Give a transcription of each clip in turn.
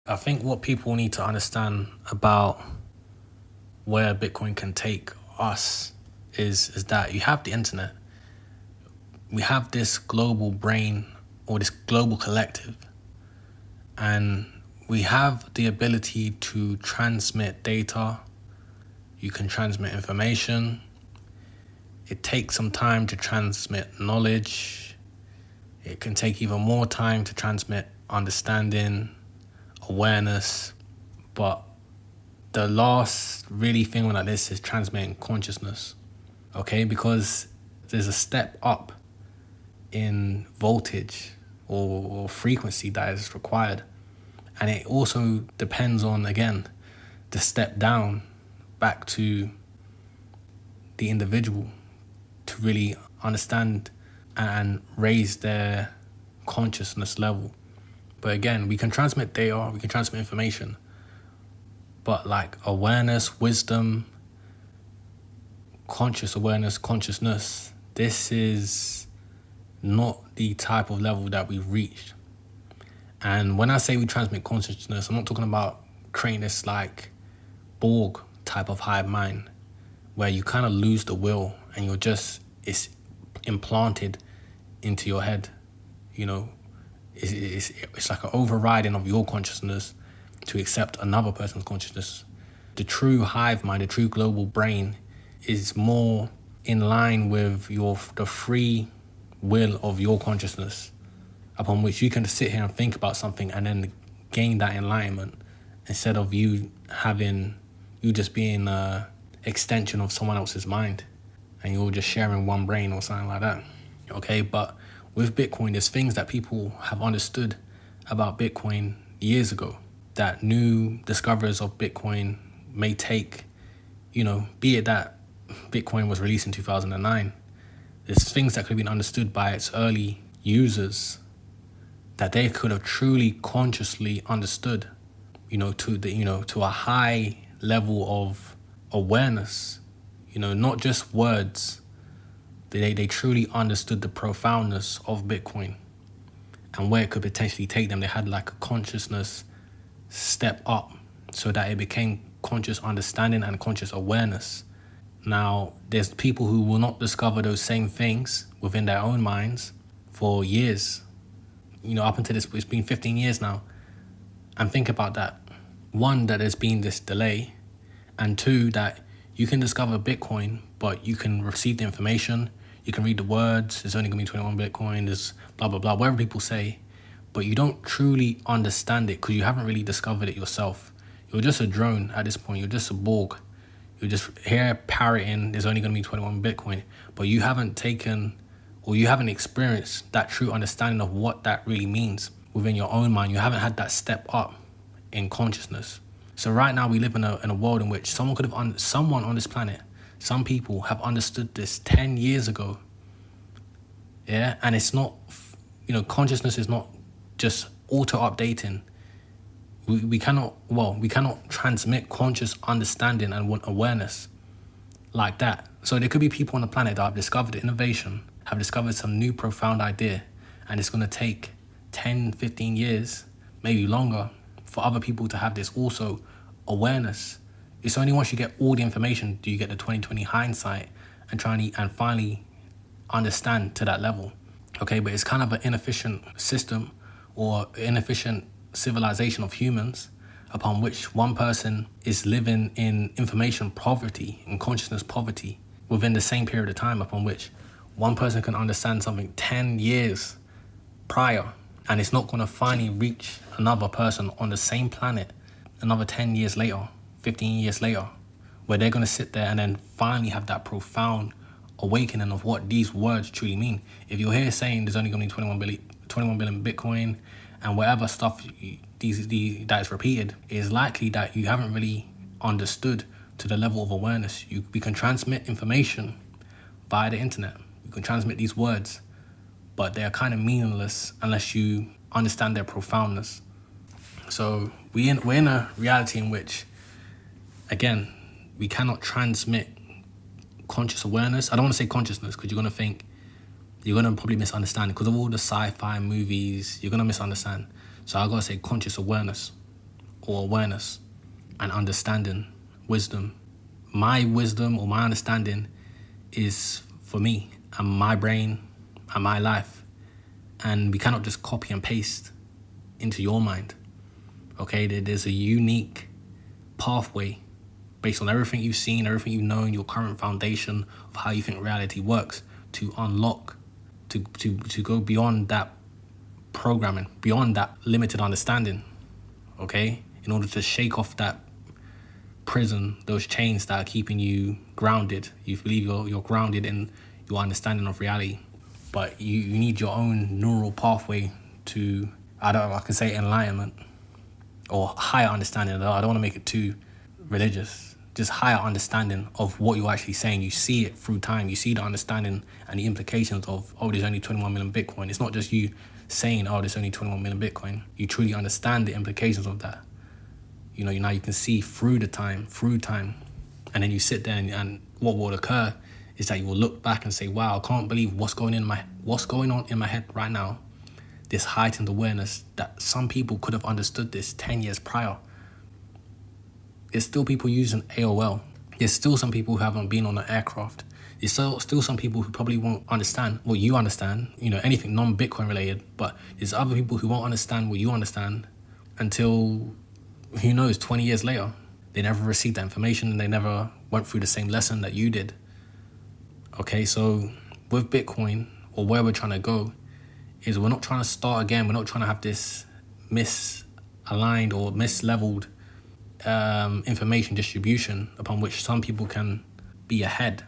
I think what people need to understand about where Bitcoin can take us is that you have the internet. We have this global brain or this global collective, and we have the ability to transmit data. You can transmit information. It takes some time to transmit knowledge. It can take even more time to transmit understanding, awareness. But the last really thing like this is transmitting consciousness, okay? Because there's a step up in voltage or frequency that is required. And it also depends on, again, the step down back to the individual to really understand and raise their consciousness level. But again, we can transmit data, we can transmit information, but like awareness, wisdom, conscious awareness, consciousness, this is not the type of level that we've reached. And when I say we transmit consciousness, I'm not talking about creating this like Borg type of hive mind where you kind of lose the will and it's implanted into your head. You know, it's like an overriding of your consciousness to accept another person's consciousness. The true hive mind, the true global brain is more in line with the free will of your consciousness, upon which you can sit here and think about something and then gain that enlightenment instead of you just being an extension of someone else's mind and you're just sharing one brain or something like that. Okay, but with Bitcoin, there's things that people have understood about Bitcoin years ago that new discoverers of Bitcoin may take, be it that Bitcoin was released in 2009. There's things that could have been understood by its early users that they could have truly consciously understood, to a high level of awareness, not just words. They truly understood the profoundness of Bitcoin and where it could potentially take them. They had like a consciousness step up so that it became conscious understanding and conscious awareness. Now, there's people who will not discover those same things within their own minds for years. Up until this, it's been 15 years now. And think about that. One, that there's been this delay. And two, that you can discover Bitcoin, but you can receive the information. You can read the words. There's only going to be 21 Bitcoin. There's blah, blah, blah, whatever people say. But you don't truly understand it because you haven't really discovered it yourself. You're just a drone at this point. You're just a Borg. You're just here parroting, there's only going to be 21 Bitcoin. But you haven't taken or you haven't experienced that true understanding of what that really means within your own mind. You haven't had that step up in consciousness. So right now we live in a world in which someone on this planet, some people have understood this 10 years ago. Yeah, and it's not, consciousness is not just auto-updating. We cannot transmit conscious understanding and awareness like that. So there could be people on the planet that have discovered innovation, have discovered some new profound idea, and it's going to take 10, 15 years, maybe longer, for other people to have this also awareness. It's only once you get all the information do you get the 20/20 hindsight and finally understand to that level. Okay, but it's kind of an inefficient system or inefficient civilization of humans upon which one person is living in information poverty and consciousness poverty within the same period of time, upon which one person can understand something 10 years prior, and it's not going to finally reach another person on the same planet another 10 years later, 15 years later, where they're going to sit there and then finally have that profound awakening of what these words truly mean. If you're here saying there's only going to be 21 billion Bitcoin and whatever stuff that is repeated, it is likely that you haven't really understood to the level of awareness. We can transmit information via the internet. You can transmit these words, but they are kind of meaningless unless you understand their profoundness. So we're in a reality in which, again, we cannot transmit conscious awareness. I don't want to say consciousness because you're going to probably misunderstand it because of all the sci-fi movies. You're going to misunderstand. So I got to say conscious awareness. or awareness and understanding, wisdom. My wisdom or my understanding is for me and my brain and my life. And we cannot just copy and paste into your mind. Okay, there's a unique pathway based on everything you've seen, everything you know, your current foundation of how you think reality works, to unlock, to go beyond that programming, beyond that limited understanding, okay? In order to shake off that prison, those chains that are keeping you grounded. You believe you're grounded in your understanding of reality, but you need your own neural pathway to, I can say enlightenment or higher understanding. I don't want to make it too religious. Just higher understanding of what you're actually saying. You see it through time. You see the understanding and the implications of, oh, there's only 21 million Bitcoin. It's not just you saying, oh, there's only 21 million Bitcoin. You truly understand the implications of that. You know, now you can see through time. And then you sit there and what will occur is that you will look back and say, wow, I can't believe what's going on in my head right now. This heightened awareness that some people could have understood this 10 years prior. There's still people using AOL. There's still some people who haven't been on an aircraft. There's still some people who probably won't understand what you understand, you know, anything non-Bitcoin related, but there's other people who won't understand what you understand until, who knows, 20 years later. They never received that information and they never went through the same lesson that you did. Okay, so with Bitcoin, or where we're trying to go, is we're not trying to start again. We're not trying to have this misaligned or misleveled information distribution upon which some people can be ahead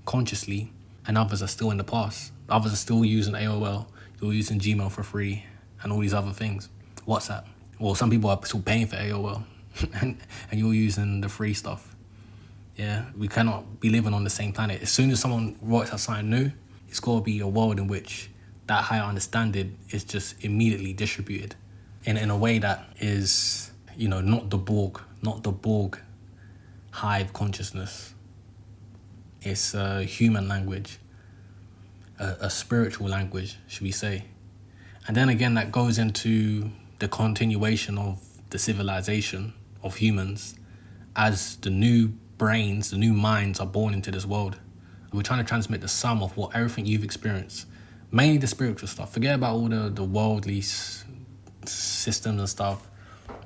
consciously and others are still in the past. Others are still using AOL, you're using Gmail for free and all these other things. WhatsApp. Well, some people are still paying for AOL and you're using the free stuff. Yeah, we cannot be living on the same planet. As soon as someone works out something new, it's got to be a world in which that higher understanding is just immediately distributed in a way that is, you know, not the Borg hive consciousness. It's a human language, a spiritual language, should we say. And then again, that goes into the continuation of the civilization of humans as the new brains, the new minds are born into this world. We're trying to transmit the sum of what everything you've experienced, mainly the spiritual stuff. Forget about all the worldly systems and stuff.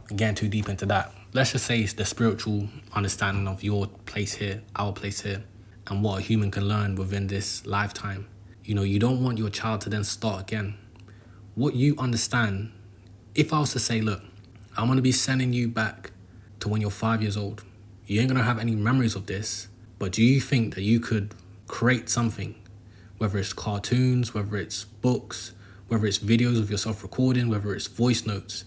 Getting too deep into that. Let's just say it's the spiritual understanding of your place here, our place here, and what a human can learn within this lifetime. You know, you don't want your child to then start again. What you understand, if I was to say, look, I'm going to be sending you back to when you're 5 years old. You ain't going to have any memories of this, but do you think that you could create something, whether it's cartoons, whether it's books, whether it's videos of yourself recording, whether it's voice notes?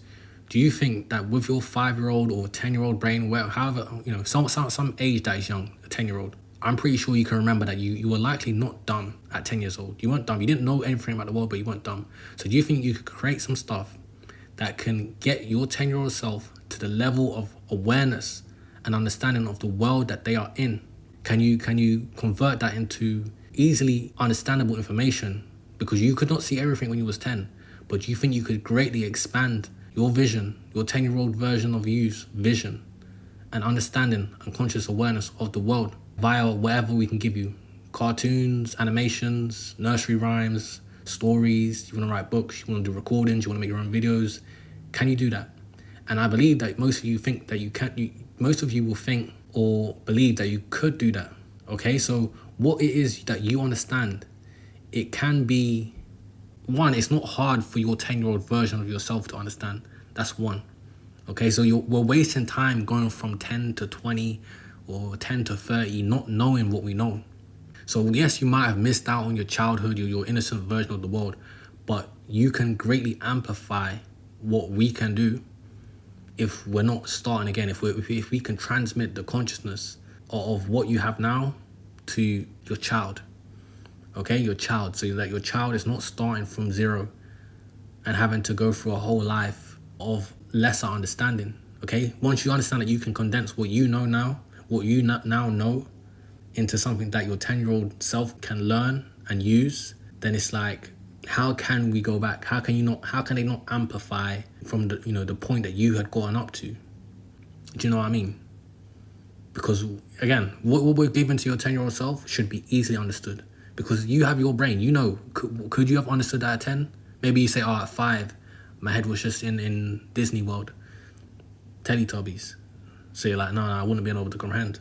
Do you think that with your 5-year-old or 10-year-old brain, however, you know, some age that is young, a 10-year-old, I'm pretty sure you can remember that you were likely not dumb at 10 years old. You weren't dumb. You didn't know anything about the world, but you weren't dumb. So do you think you could create some stuff that can get your 10-year-old self to the level of awareness and understanding of the world that they are in? Can you convert that into easily understandable information? Because you could not see everything when you was 10, but do you think you could greatly expand your vision, your 10-year-old version of you's vision and understanding and conscious awareness of the world via whatever we can give you? Cartoons, animations, nursery rhymes, stories. You want to write books, you want to do recordings, you want to make your own videos. Can you do that? And I believe that most of you think that you can't. Most of you will think or believe that you could do that. Okay, so what it is that you understand, it can be, one, it's not hard for your 10-year-old version of yourself to understand. That's one. Okay, so we're wasting time going from 10 to 20 or 10 to 30, not knowing what we know. So yes, you might have missed out on your childhood, your innocent version of the world, but you can greatly amplify what we can do if we're not starting again, if we can transmit the consciousness of what you have now to your child. Okay, your child, so that your child is not starting from zero and having to go through a whole life of lesser understanding. Okay, once you understand that you can condense what you know now, what you now know, into something that your 10-year-old self can learn and use, then it's like, how can we go back? How can they not amplify from the point that you had gotten up to? Do you know what I mean? Because, again, what we're giving to your 10-year-old self should be easily understood. Because you have your brain. You know, could you have understood that at 10? Maybe you say, oh, at 5, my head was just in Disney World, Teletubbies. So you're like, no, I wouldn't be able to comprehend.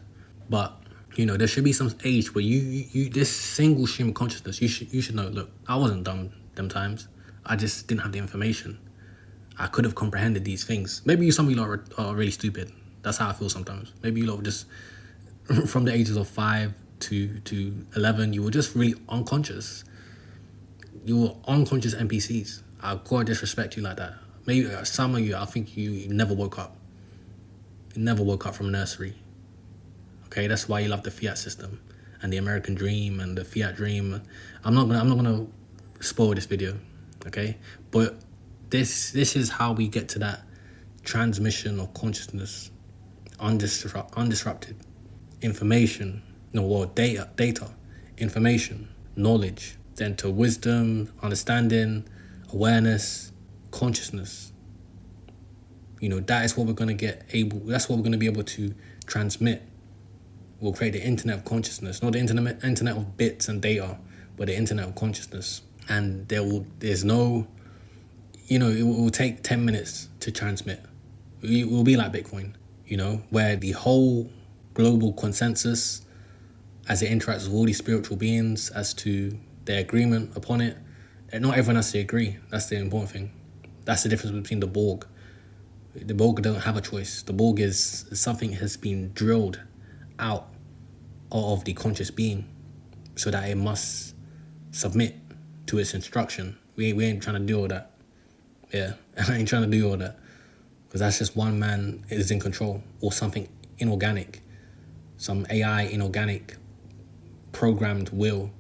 But, you know, there should be some age where you this single stream of consciousness, you should know, look, I wasn't dumb them times. I just didn't have the information. I could have comprehended these things. Maybe some of you lot are really stupid. That's how I feel sometimes. Maybe you lot were just, from the ages of 5 to 11, you were just really unconscious. You were unconscious NPCs. I quite disrespect you like that. Maybe some of you, I think you never woke up. You never woke up from nursery. Okay, that's why you love the fiat system and the American dream and the fiat dream. I'm not gonna spoil this video, okay? But this is how we get to that transmission of consciousness, undisrupted information, data, information, knowledge, then to wisdom, understanding, awareness, consciousness. You know, that is what we're gonna that's what we're gonna be able to transmit. We'll create the internet of consciousness, not the internet of bits and data, but the internet of consciousness. And there's no, you know, it will take 10 minutes to transmit. It will be like Bitcoin, you know, where the whole global consensus, as it interacts with all these spiritual beings as to their agreement upon it, and not everyone has to agree. That's the important thing. That's the difference between the Borg. The Borg doesn't have a choice. The Borg is something has been drilled out of the conscious being so that it must submit to its instruction. We ain't trying to do all that. Yeah, I ain't trying to do all that. Because that's just one man is in control, or something inorganic. Some AI inorganic programmed will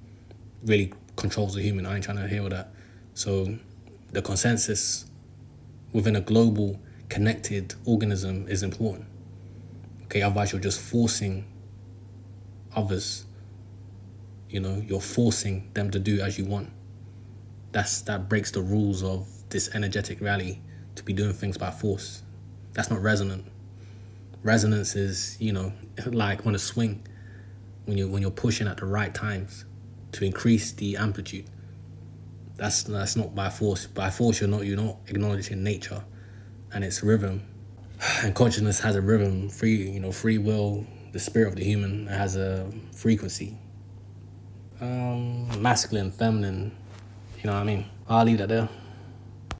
really controls the human. I ain't trying to hear all that. So the consensus within a global connected organism is important. Okay, otherwise you're just forcing others. You know, you're forcing them to do as you want. That breaks the rules of this energetic reality, to be doing things by force. That's not resonant. Resonance is, you know, like on a swing, when you're pushing at the right times to increase the amplitude. That's not by force. By force, you're not acknowledging nature and its rhythm. And consciousness has a rhythm. Free will. The spirit of the human has a frequency. Masculine, feminine. You know what I mean? I'll leave that there.